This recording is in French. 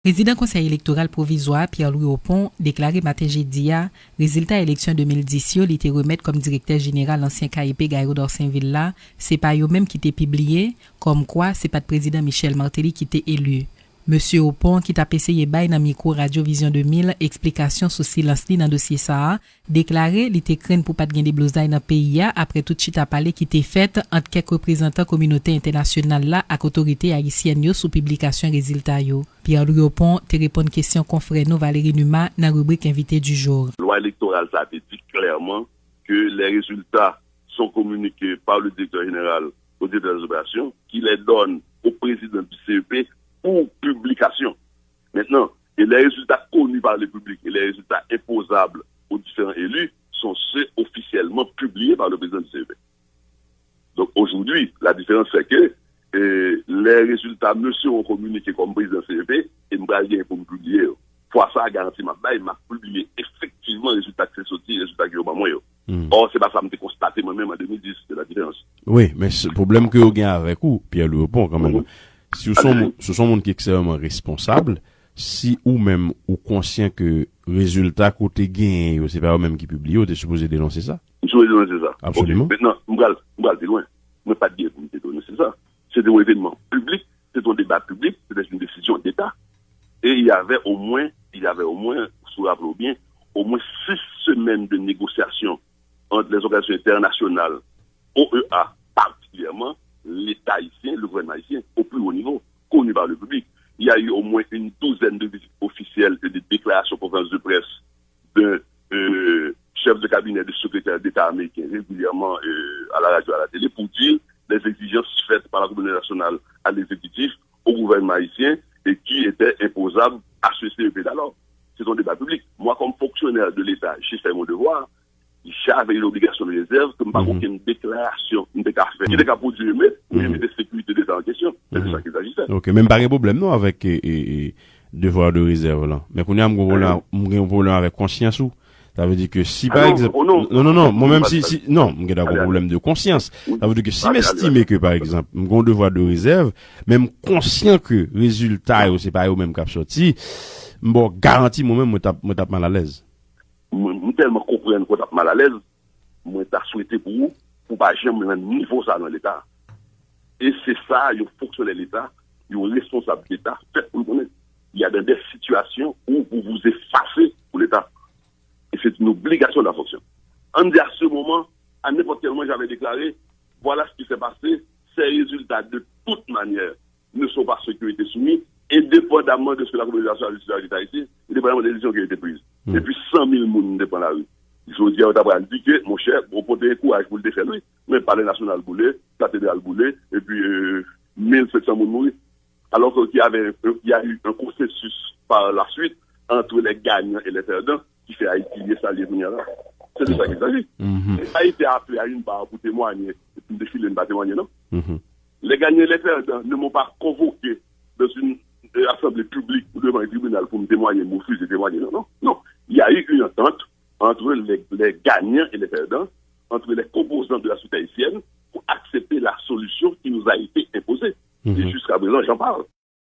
Président conseil électoral provisoire Pierre-Louis Opon déclaré matin jeudi résultat élection 2010 il était remettre comme directeur général l'ancien KIP Gaïro d'Orsainville là, c'est pas eux même qui était publié comme quoi c'est pas le président Michel Martelly qui était élu. Monsieur Opon qui t'a essayé bail dans micro Radio Vision 2000 explication sur silence li dans dossier ça déclaré il était craint pour pas de gain des blousailles dans pays après tout chita parler qui était fait entre quelques représentants communauté internationale là avec autorité haïtienne sous publication résultat yo. Pierre-Louis Opon te répond question confrère nous Valérie Numa dans rubrique invité du jour. La loi électorale ça a dit clairement que les résultats sont communiqués par le directeur général au directeur des opérations qui les donne au président du CEP pour publication. Maintenant, et les résultats connus par le public et les résultats imposables aux différents élus sont ceux officiellement publiés par le président du CEP. Donc aujourd'hui, la différence c'est que les résultats me seront communiqués comme président du CEP et nous allons pour me publier. Pour ça, garantie m'a publié effectivement les résultats qui sont sortis, les résultats qui sont moi. Or, c'est pas ça que j'ai constaté moi-même en 2010, c'est la différence. Oui, mais ce problème que vous avez avec vous, Pierre-Louis Opon, quand même. Si ce sont monde qui est extrêmement responsable, si ou même ou conscient que résultat côté gain, c'est pas eux même qui publient, vous êtes supposé dénoncer ça? Je suis dénoncer ça. Absolument. Okay. Maintenant, on va aller loin. Mais pas de dire pour me dénoncer ça. C'est un événement public, c'est un débat public, c'est une décision d'État. Et il y avait au moins, vous rappelez bien, au moins 6 semaines de négociations entre les organisations internationales, OEA particulièrement, l'État haïtien, le gouvernement haïtien, au plus haut niveau, connu par le public. Il y a eu au moins une douzaine de visites officielles et de déclarations conférences de presse d'un chef de cabinet du secrétaire d'État américain régulièrement à la radio, à la télé, pour dire les exigences faites par la communauté nationale à l'exécutif, au gouvernement haïtien, et qui étaient imposables à ce CEP d'alors. C'est un débat public. Moi, comme fonctionnaire de l'État, j'ai fait mon devoir. J'avais l'obligation de réserve, comme pas aucune déclaration, une déclaration. Qui était capable de dire, mais des sécurités d'État en question. C'est de ça qu'il s'agissait. Ok, même pas un problème, non, avec, devoir de réserve, là. Mais qu'on a un problème avec conscience ou? Ça veut dire que si, par exemple, non, moi-même non, j'ai un problème de conscience. Ça veut dire que si m'estime que, par exemple, mon devoir de réserve, même conscient que résultat, c'est pas au même cap sorti, bon, garantie, moi-même, me tape mal à l'aise. Moi, tellement comprendre qu'on tape mal à l'aise, moi, t'as souhaité pour vous, pour pas jamais un niveau ça dans l'État. Et c'est ça, il fonctionne l'État, il y a responsable d'État, fait pour le connaître. Il y a des situations où vous vous effacez pour l'État. Et c'est une obligation de la fonction. En dit à ce moment, à n'importe quel moment, j'avais déclaré, voilà ce qui s'est passé, ces résultats, de toute manière, ne sont pas ceux qui ont été soumis, indépendamment de ce que la communauté nationale a l'État ici, indépendamment des décisions qui ont été prises. Et puis 100 000 personnes dépendent de la rue. Je dis à Otabra, dit que, mon cher, vous portez un courage pour le défendre, oui, mais par le national boulé, cathédrale boulé, et puis 1700 personnes mourir. Alors qu'il y a eu un consensus par la suite entre les gagnants et les perdants qui fait Haïti ça les là. C'est de ça qu'il s'agit. Haïti a appelé à une barre pour témoigner, pour défiler une barre témoigner, non? Les gagnants et les perdants ne m'ont pas convoqué dans une assemblée publique ou devant un tribunal pour me témoigner, me refuser de témoigner, non. Non. Il y a eu une entente entre les gagnants et les perdants, entre les composants de la société haïtienne, pour accepter la solution qui nous a été imposée. Et jusqu'à présent, j'en parle.